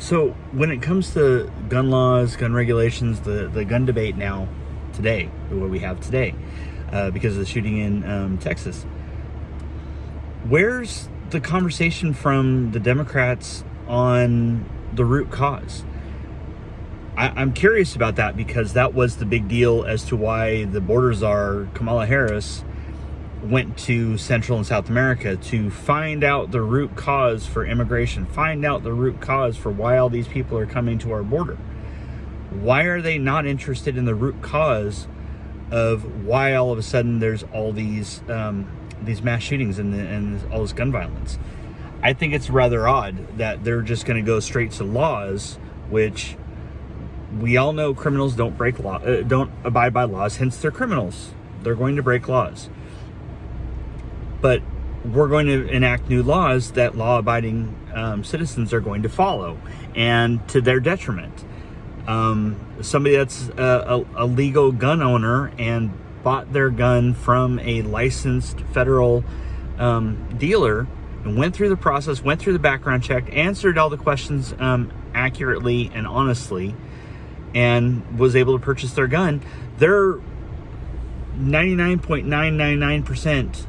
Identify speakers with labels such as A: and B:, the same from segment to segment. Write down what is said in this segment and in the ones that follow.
A: So when it comes to gun laws, gun regulations, the gun debate now, today, what we have today, because of the shooting in Texas, where's the conversation from the Democrats on the root cause? I'm curious about that, because that was the big deal as to why the border czar, Kamala Harris, went to Central and South America to find out the root cause for immigration, find out the root cause for why all these people are coming to our border. Why are they not interested in the root cause of why all of a sudden there's all these mass shootings and all this gun violence? I think it's rather odd that they're just going to go straight to laws, which we all know criminals don't break law, don't abide by laws. Hence, they're criminals. They're going to break laws. But we're going to enact new laws that law-abiding citizens are going to follow, and to their detriment. Somebody that's a legal gun owner and bought their gun from a licensed federal dealer and went through the process, went through the background check, answered all the questions accurately and honestly, and was able to purchase their gun, they're 99.999%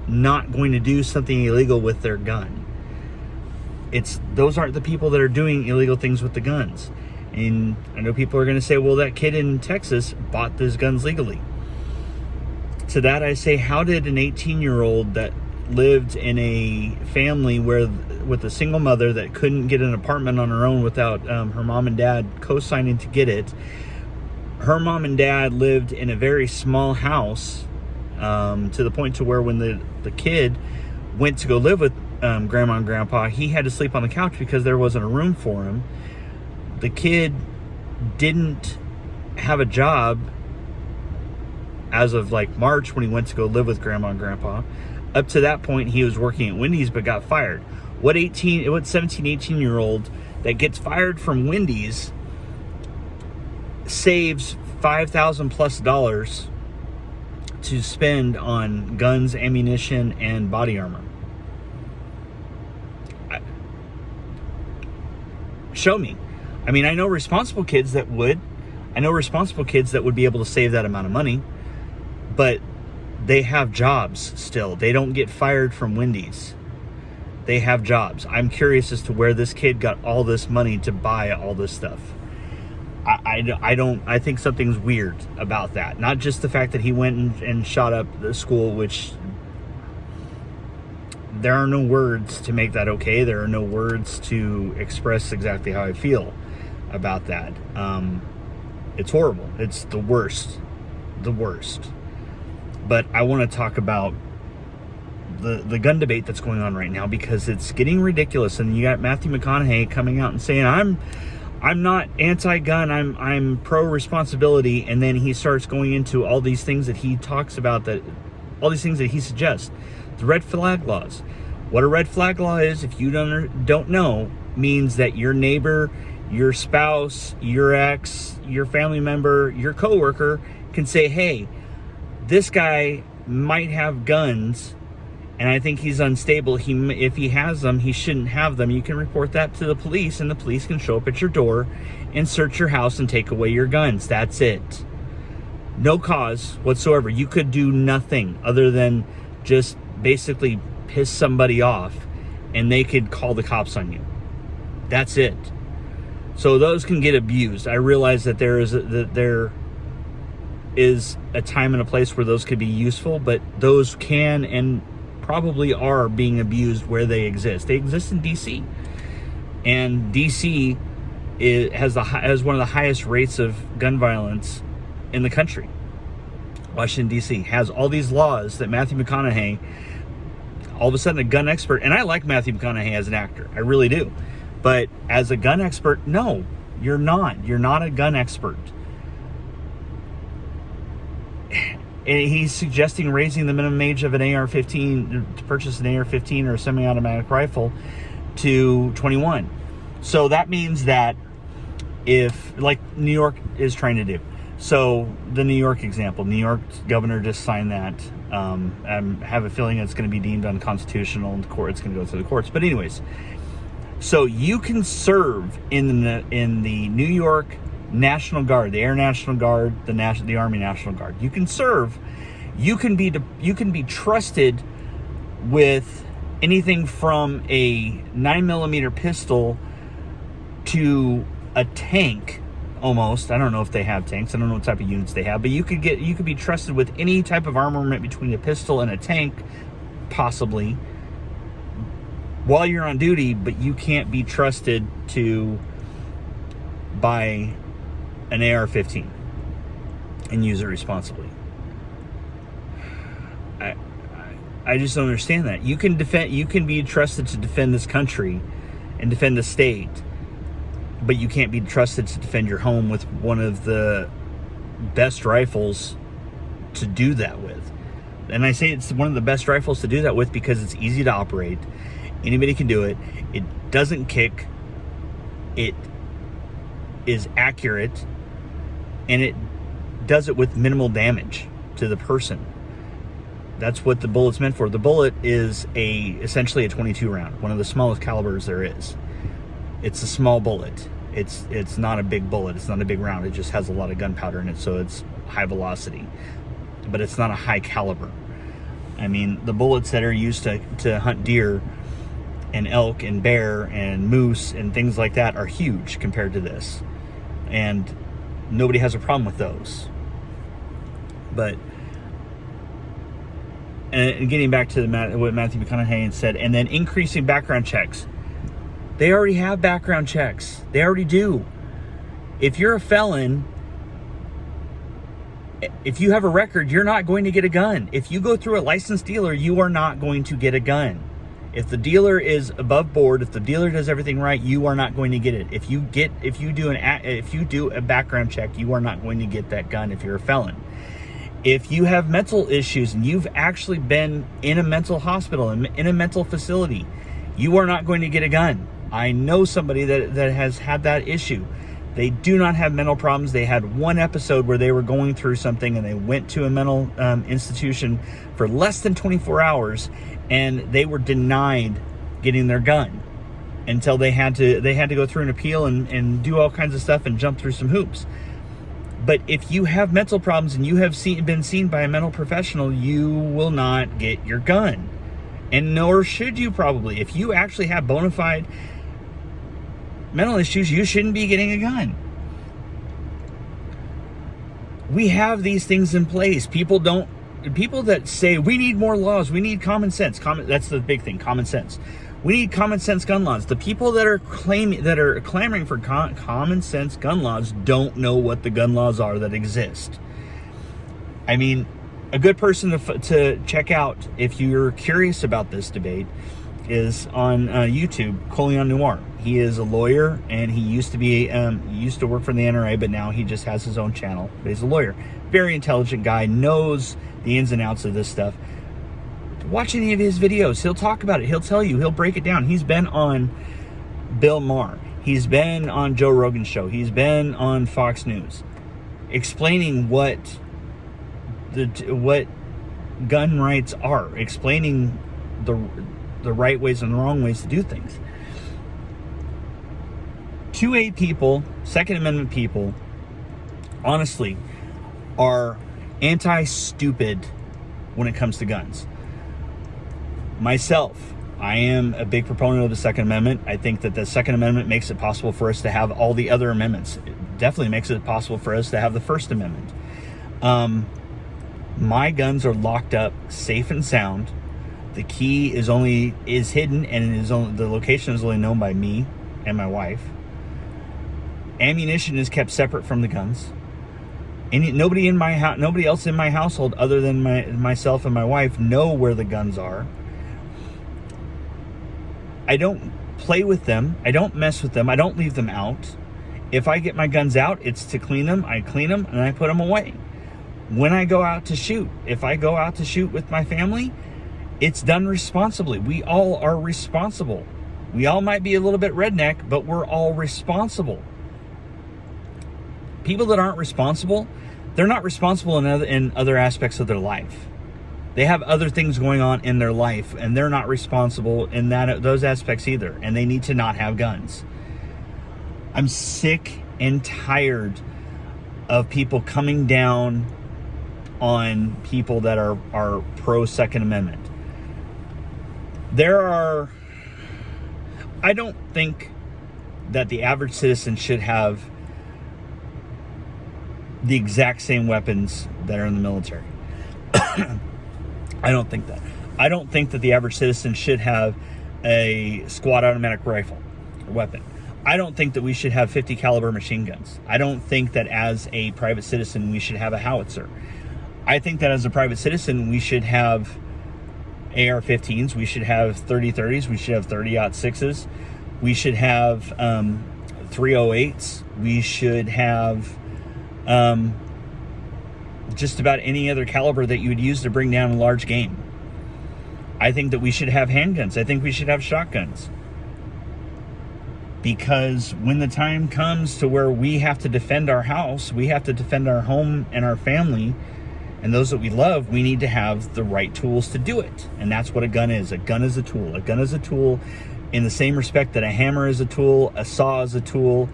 A: not going to do something illegal with their gun. Those aren't the people that are doing illegal things with the guns. And I know people are going to say, well, that kid in Texas bought those guns legally. To that I say, how did an 18-year-old that lived in a family with a single mother that couldn't get an apartment on her own without her mom and dad co-signing to get it? Her mom and dad lived in a very small house, to the point to where when the kid went to go live with grandma and grandpa, he had to sleep on the couch because there wasn't a room for him. The kid didn't have a job as of like March when he went to go live with grandma and grandpa. Up to that point, he was working at Wendy's but got fired. What 17, 18-year-old that gets fired from Wendy's saves $5,000 plus to spend on guns, ammunition, and body armor? Show me. I mean, I know responsible kids that would. I know responsible kids that would be able to save that amount of money, but they have jobs still. They don't get fired from Wendy's. They have jobs. I'm curious as to where this kid got all this money to buy all this stuff. I think something's weird about that. Not just the fact that he went and shot up the school, which there are no words to make that okay. There are no words to express exactly how I feel about that. It's horrible. It's the worst. The worst. But I want to talk about the gun debate that's going on right now, because it's getting ridiculous. And you got Mathew McConaughey coming out and saying, I'm not anti-gun, I'm pro-responsibility, and then he starts going into all these things that he talks about, all these things that he suggests. The red flag laws. What a red flag law is, if you don't know, means that your neighbor, your spouse, your ex, your family member, your coworker can say, hey, this guy might have guns, and I think he's unstable. If he has them, he shouldn't have them. You can report that to the police, and the police can show up at your door and search your house and take away your guns. That's it. No cause whatsoever. You could do nothing other than just basically piss somebody off, and they could call the cops on you. That's it. So those can get abused. I realize that there is a time and a place where those could be useful, but those can and probably are being abused where they exist. They exist in DC, and DC has one of the highest rates of gun violence in the country. Washington DC has all these laws that Mathew McConaughey, all of a sudden a gun expert, and I like Mathew McConaughey as an actor, I really do, but as a gun expert, no, you're not a gun expert. And he's suggesting raising the minimum age of an AR-15 to purchase an AR-15 or a semi-automatic rifle to 21. So that means that if, like New York is trying to do, so the New York example, New York's governor just signed that. I have a feeling it's going to be deemed unconstitutional in the court. It's going to go through the courts. But anyways, So you can serve in the New York National Guard, the Air National Guard, the Army National Guard. You can serve. You can be trusted with anything from a 9mm pistol to a tank. Almost. I don't know if they have tanks. I don't know what type of units they have, but you could be trusted with any type of armament between a pistol and a tank, possibly, while you're on duty, but you can't be trusted to buy an AR-15 and use it responsibly. I just don't understand that. You can be trusted to defend this country and defend the state, but you can't be trusted to defend your home with one of the best rifles to do that with. And I say it's one of the best rifles to do that with because it's easy to operate. Anybody can do it. It doesn't kick. It is accurate. And it does it with minimal damage to the person. That's what the bullet's meant for. The bullet is essentially a 22 round, one of the smallest calibers there is. It's a small bullet. It's not a big bullet. It's not a big round. It just has a lot of gunpowder in it, so it's high velocity. But it's not a high caliber. I mean, the bullets that are used to hunt deer and elk and bear and moose and things like that are huge compared to this. And nobody has a problem with those. But, and getting back to what Mathew McConaughey said, and then increasing background checks. They already have background checks. They already do. If you're a felon, if you have a record, you're not going to get a gun. If you go through a licensed dealer, you are not going to get a gun. If the dealer is above board, if the dealer does everything right, you are not going to get it. If you do a background check, you are not going to get that gun if you're a felon. If you have mental issues and you've actually been in a mental hospital, in a mental facility, you are not going to get a gun. I know somebody that has had that issue. They do not have mental problems. They had one episode where they were going through something and they went to a mental institution for less than 24 hours and they were denied getting their gun until they had to go through an appeal and do all kinds of stuff and jump through some hoops. But if you have mental problems and you have been seen by a mental professional, you will not get your gun. And nor should you probably. If you actually have bona fide mental issues, you shouldn't be getting a gun. We have these things in place. People that say we need more laws, we need common sense. That's the big thing, common sense. We need common sense gun laws. The people that are clamoring for common sense gun laws don't know what the gun laws are that exist. I mean, a good person to check out if you're curious about this debate is on YouTube, Colion Noir. He is a lawyer, and he used to work for the NRA, but now he just has his own channel. But he's a lawyer, very intelligent guy, knows the ins and outs of this stuff. Watch any of his videos. He'll talk about it. He'll tell you. He'll break it down. He's been on Bill Maher. He's been on Joe Rogan's show. He's been on Fox News, explaining what gun rights are, explaining the right ways and the wrong ways to do things. 2A people, Second Amendment people, honestly, are anti-stupid when it comes to guns. Myself, I am a big proponent of the Second Amendment. I think that the Second Amendment makes it possible for us to have all the other amendments. It definitely makes it possible for us to have the First Amendment. My guns are locked up, safe and sound. The key is hidden, and the location is only known by me and my wife. Ammunition is kept separate from the guns. Nobody else in my household other than myself and my wife know where the guns are. I don't play with them. I don't mess with them. I don't leave them out. If I get my guns out, it's to clean them. I clean them and I put them away. When I go out to shoot, if I go out to shoot with my family, it's done responsibly. We all are responsible. We all might be a little bit redneck, but we're all responsible. People that aren't responsible, they're not responsible in other aspects of their life. They have other things going on in their life, and they're not responsible in those aspects either, and they need to not have guns. I'm sick and tired of people coming down on people that are pro Second Amendment. I don't think that the average citizen should have the exact same weapons that are in the military. I don't think that. I don't think that the average citizen should have a squad automatic rifle weapon. I don't think that we should have 50 caliber machine guns. I don't think that as a private citizen we should have a howitzer. I think that as a private citizen we should have AR-15s, we should have 30-30s, we should have 30-06s, we should have 308s, we should have just about any other caliber that you would use to bring down a large game. I think that we should have handguns. I think we should have shotguns. Because when the time comes to where we have to defend our house, we have to defend our home and our family and those that we love, we need to have the right tools to do it. And that's what a gun is. A gun is a tool. A gun is a tool in the same respect that a hammer is a tool, a saw is a tool,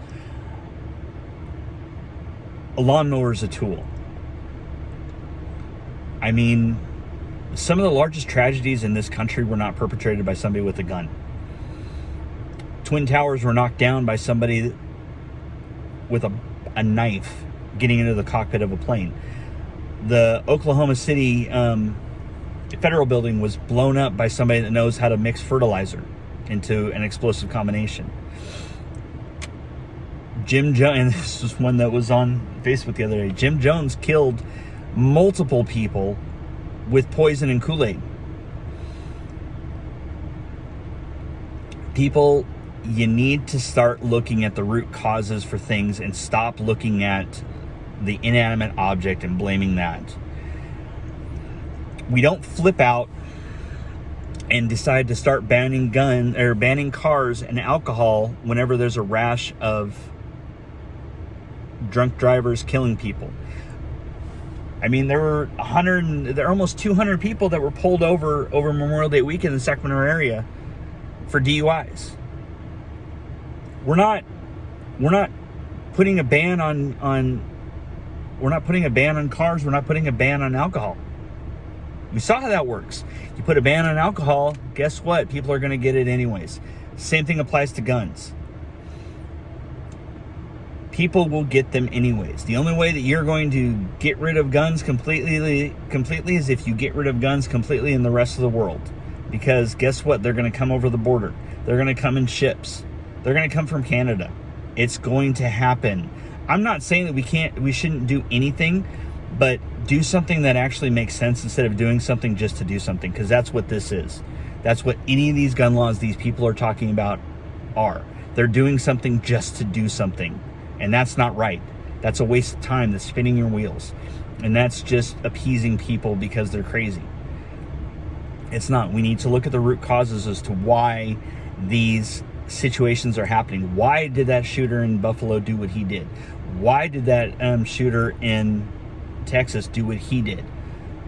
A: a lawnmower is a tool. I mean, some of the largest tragedies in this country were not perpetrated by somebody with a gun. Twin Towers were knocked down by somebody with a knife getting into the cockpit of a plane. The Oklahoma City federal building was blown up by somebody that knows how to mix fertilizer into an explosive combination. Jim Jones, and this was one that was on Facebook the other day, Jim Jones killed multiple people with poison and Kool-Aid. People, you need to start looking at the root causes for things and stop looking at the inanimate object and blaming that. We don't flip out and decide to start banning cars and alcohol whenever there's a rash of drunk drivers killing people. I mean, there were almost 200 people that were pulled over Memorial Day weekend in the Sacramento area for DUIs. We're not putting a ban on we're not putting a ban on cars. We're not putting a ban on alcohol. We saw how that works. You put a ban on alcohol, guess what? People are going to get it anyways. Same thing applies to guns. People will get them anyways. The only way that you're going to get rid of guns completely is if you get rid of guns completely in the rest of the world. Because guess what? They're going to come over the border. They're going to come in ships. They're going to come from Canada. It's going to happen. I'm not saying that we shouldn't do anything, but do something that actually makes sense instead of doing something just to do something, because that's what this is. That's what any of these gun laws these people are talking about are. They're doing something just to do something. And that's not right. That's a waste of time. That's spinning your wheels. And that's just appeasing people because they're crazy. It's not. We need to look at the root causes as to why these situations are happening. Why did that shooter in Buffalo do what he did? Why did that shooter in Texas do what he did?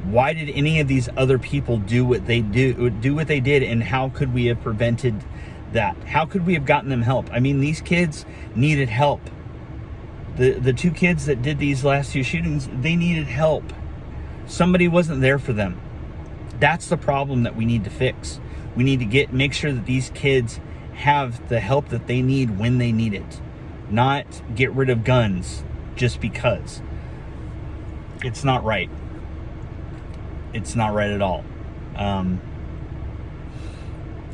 A: Why did any of these other people do what they did, and how could we have prevented that? How could we have gotten them help? I mean, these kids needed help. The two kids that did these last two shootings, they needed help. Somebody wasn't there for them. That's the problem that we need to fix. We need to make sure that these kids have the help that they need when they need it. Not get rid of guns just because. It's not right. It's not right at all. And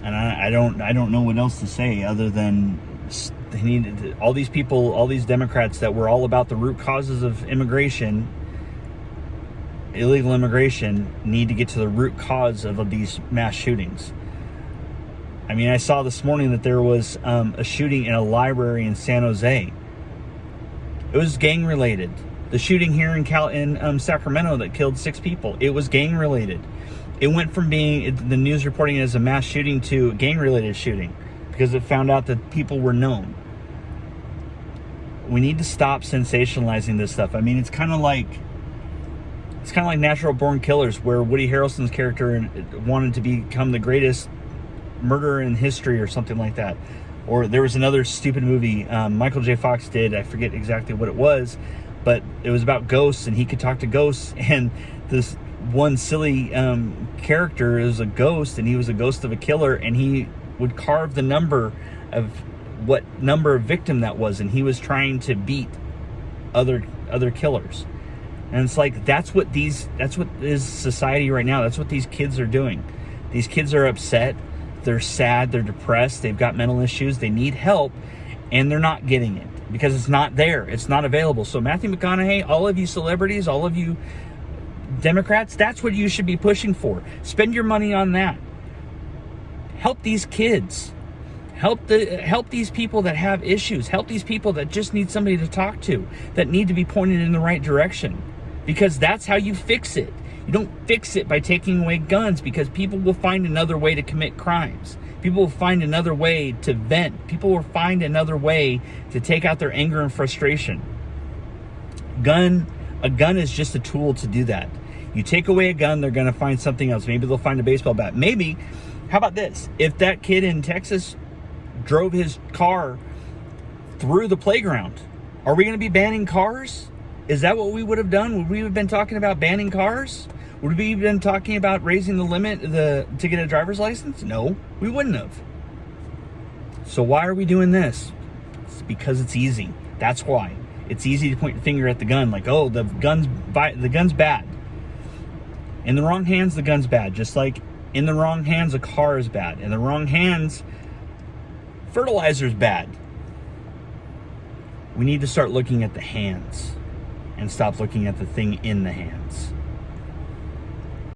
A: I don't know what else to say other than they need all these people, all these Democrats that were all about the root causes of immigration, illegal immigration, need to get to the root cause of these mass shootings. I mean, I saw this morning that there was a shooting in a library in San Jose. It was gang related. The shooting here in Sacramento that killed 6 people, it was gang related. It went from being the news reporting it as a mass shooting to a gang related shooting because it found out that people were known. We need to stop sensationalizing this stuff. I mean, it's kind of like It's kind of like Natural Born Killers, where Woody Harrelson's character wanted to become the greatest murderer in history or something like that. Or there was another stupid movie Michael J. Fox did. I forget exactly what it was, but it was about ghosts, and he could talk to ghosts. And this one silly character is a ghost, and he was a ghost of a killer, and he would carve the number of what number of victim that was, and he was trying to beat other killers. And it's like, that's what is society right now. That's what these kids are doing. These kids are upset, they're sad, they're depressed, they've got mental issues, they need help, and they're not getting it because it's not there, it's not available. So Matthew McConaughey, all of you celebrities, all of you Democrats, that's what you should be pushing for. Spend your money on that. Help these kids. Help these people that have issues. Help these people that just need somebody to talk to, that need to be pointed in the right direction. Because that's how you fix it. You don't fix it by taking away guns, because people will find another way to commit crimes. People will find another way to vent. People will find another way to take out their anger and frustration. A gun is just a tool to do that. You take away a gun, they're going to find something else. Maybe they'll find a baseball bat. Maybe, how about this? If that kid in Texas drove his car through the playground, are we going to be banning cars? Is that what we would have done? Would we have been talking about banning cars? Would we have been talking about raising the limit to get a driver's license? No, we wouldn't have. So why are we doing this? It's because it's easy. That's why. It's easy to point your finger at the gun, like, oh, the gun's bad. In the wrong hands, the gun's bad. Just like in the wrong hands, a car is bad. In the wrong hands, fertilizer's bad. We need to start looking at the hands and stop looking at the thing in the hands.